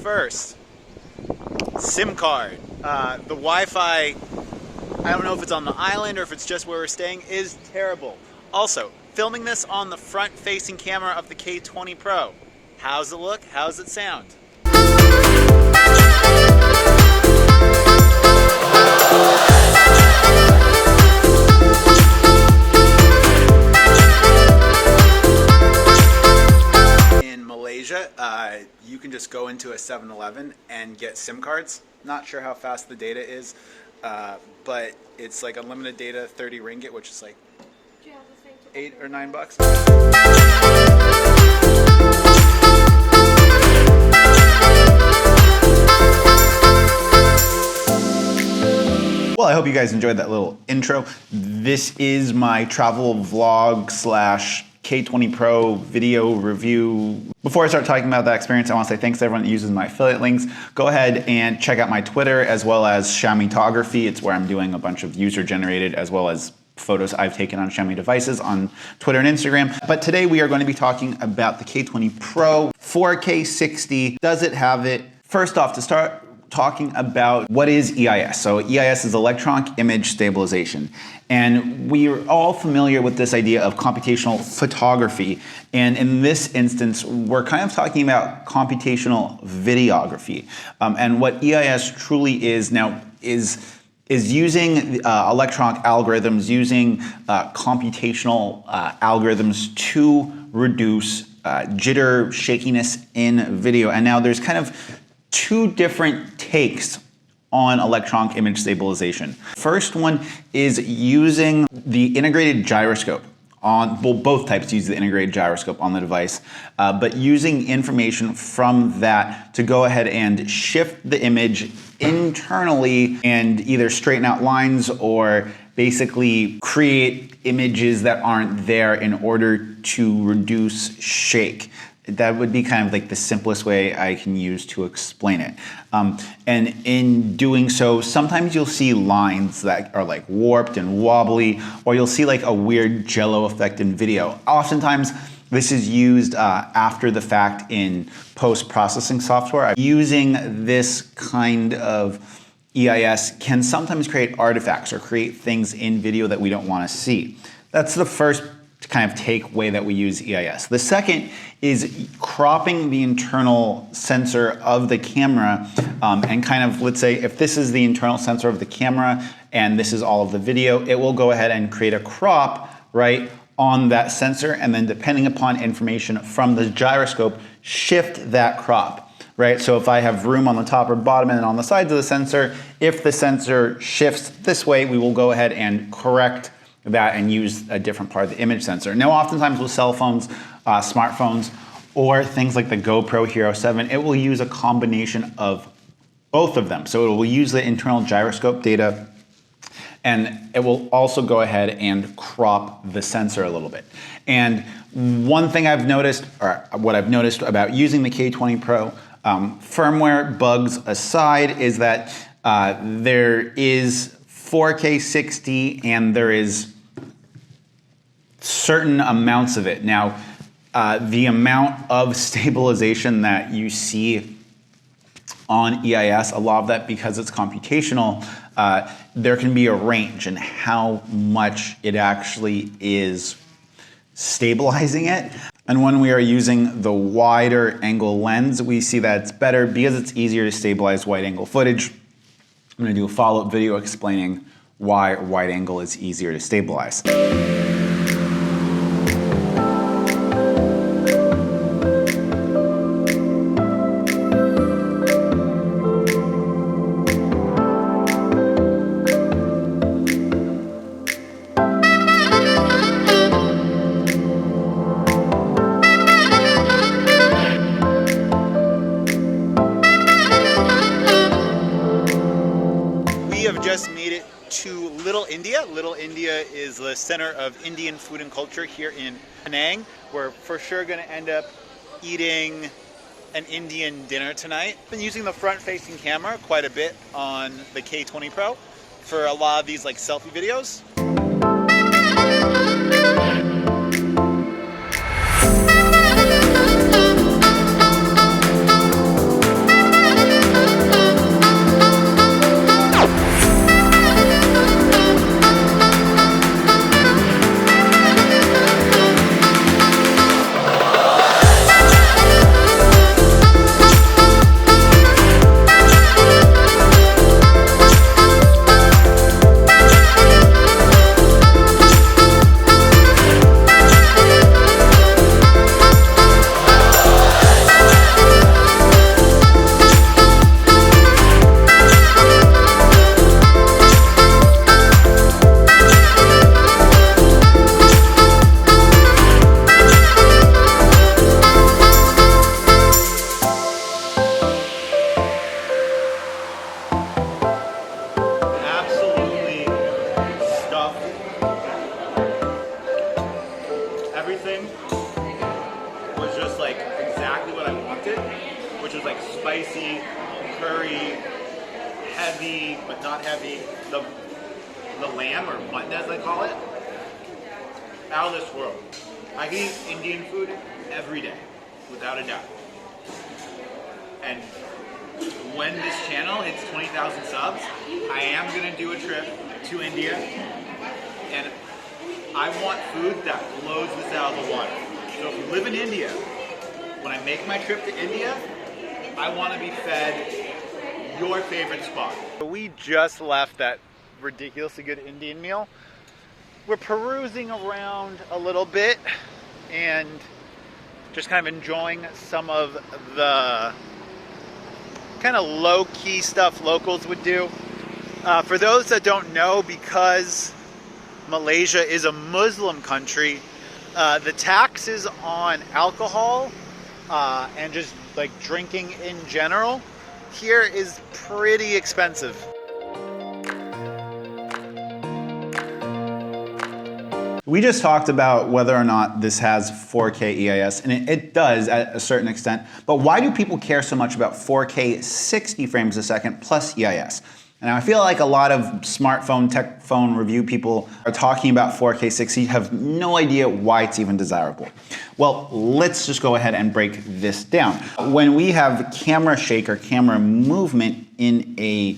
first, SIM card. The Wi-Fi, I don't know if it's on the island or if it's just where we're staying, is terrible. Also, filming this on the front-facing camera of the K20 Pro. How's it look? How's it sound? In Malaysia, you can just go into a 7-Eleven and get SIM cards. Not sure how fast the data is, but it's like unlimited data, 30 ringgit, which is like $8 or $9. Well, I hope you guys enjoyed that little intro. This is my travel vlog slash K20 Pro video review. Before I start talking about that experience, I want to say thanks to everyone that uses my affiliate links. Go ahead and check out my Twitter as well as XIAOMItography. It's where I'm doing a bunch of user-generated as well as photos I've taken on Xiaomi devices on Twitter and Instagram. But today we are going to be talking about the K20 Pro 4K 60. Does it have it? First off, to start talking about what is EIS. So EIS is electronic image stabilization. And we are all familiar with this idea of computational photography. And in this instance, we're kind of talking about computational videography. And what EIS truly is now is using electronic algorithms, using computational algorithms to reduce jitter, shakiness in video. And now there's kind of two different takes on electronic image stabilization. First one is using the integrated gyroscope on, well, both types use the integrated gyroscope on the device, but using information from that to go ahead and shift the image internally and either straighten out lines or basically create images that aren't there in order to reduce shake. That would be kind of like the simplest way I can use to explain it. And in doing so, sometimes you'll see lines that are like warped and wobbly, or you'll see like a weird jello effect in video. Oftentimes, this is used after the fact in post-processing software. Using this kind of EIS can sometimes create artifacts or create things in video that we don't want to see. That's the first kind of take way that we use EIS. The second is cropping the internal sensor of the camera and kind of, let's say if this is the internal sensor of the camera and this is all of the video, it will go ahead and create a crop right on that sensor, and then depending upon information from the gyroscope, shift that crop. Right, so if I have room on the top or bottom and on the sides of the sensor, if the sensor shifts this way, we will go ahead and correct that and use a different part of the image sensor. Now, oftentimes with cell phones, smartphones, or things like the GoPro Hero 7, it will use a combination of both of them. So it will use the internal gyroscope data, and it will also go ahead and crop the sensor a little bit. And one thing I've noticed, or what I've noticed about using the K20 Pro, firmware bugs aside, is that there is 4K 60 and there is certain amounts of it. Now, the amount of stabilization that you see on EIS, a lot of that because it's computational, there can be a range in how much it actually is stabilizing it. And when we are using the wider angle lens, we see that it's better because it's easier to stabilize wide angle footage. I'm going to do a follow-up video explaining why wide angle is easier to stabilize. Just made it to Little India. Little India is the center of Indian food and culture here in Penang. We're for sure going to end up eating an Indian dinner tonight. I've been using the front-facing camera quite a bit on the K20 Pro for a lot of these like selfie videos. spicy, curry, heavy, but not heavy. The lamb, or mutton as they call it, out of this world. I can eat Indian food every day, without a doubt. And when this channel hits 20,000 subs, I am gonna do a trip to India, and I want food that blows this out of the water. So if you live in India, when I make my trip to India, I want to be fed your favorite spot. We just left that ridiculously good Indian meal. We're perusing around a little bit and just kind of enjoying some of the kind of low-key stuff locals would do. For those that don't know, because Malaysia is a Muslim country, the taxes on alcohol and just like drinking in general here is pretty expensive. We just talked about whether or not this has 4K EIS, and it does at a certain extent, but why do people care so much about 4K 60 frames a second plus EIS? And I feel like a lot of smartphone, tech phone review people are talking about 4K 60, have no idea why it's even desirable. Well, let's just go ahead and break this down. When we have camera shake or camera movement in a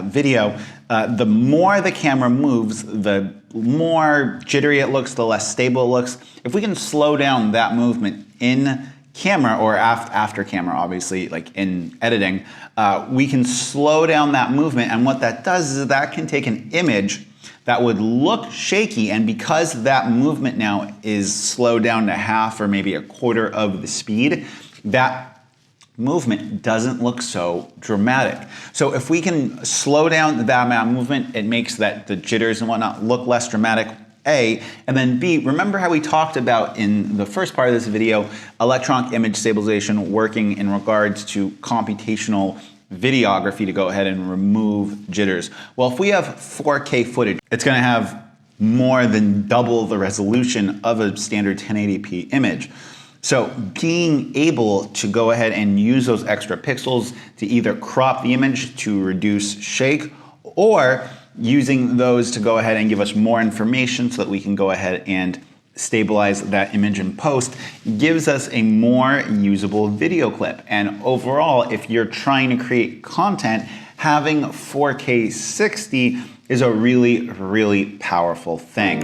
video, the more the camera moves, the more jittery it looks, the less stable it looks. If we can slow down that movement in camera or after camera, obviously, like in editing, we can slow down that movement, and what that does is that can take an image that would look shaky, and because that movement now is slowed down to half or maybe a quarter of the speed, that movement doesn't look so dramatic. So if we can slow down that amount of movement, it makes that the jitters and whatnot look less dramatic, A, and then B, remember how we talked about in the first part of this video, electronic image stabilization working in regards to computational videography to go ahead and remove jitters. Well, if we have 4K footage, it's gonna have more than double the resolution of a standard 1080p image. So being able to go ahead and use those extra pixels to either crop the image to reduce shake, or using those to go ahead and give us more information so that we can go ahead and stabilize that image in post, gives us a more usable video clip. And overall, if you're trying to create content, having 4K 60 is a really, really powerful thing.